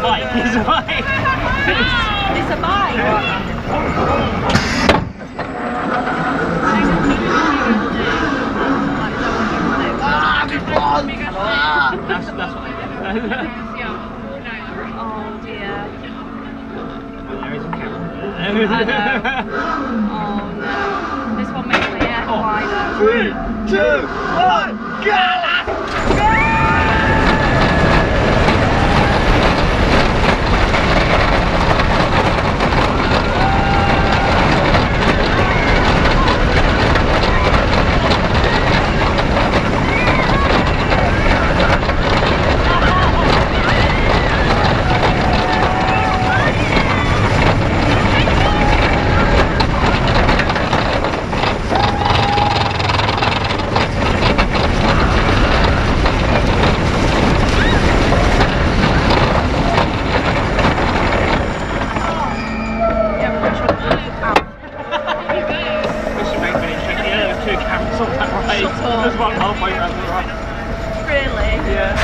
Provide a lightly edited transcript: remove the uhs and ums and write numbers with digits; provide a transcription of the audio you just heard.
bike. It's a bike. It's a bike. That's what I did. Oh dear. There is a camera. I know. Oh no. This one makes my hair fly though. 3, 2, 1, go! There's one halfway around the right. Really? Yeah.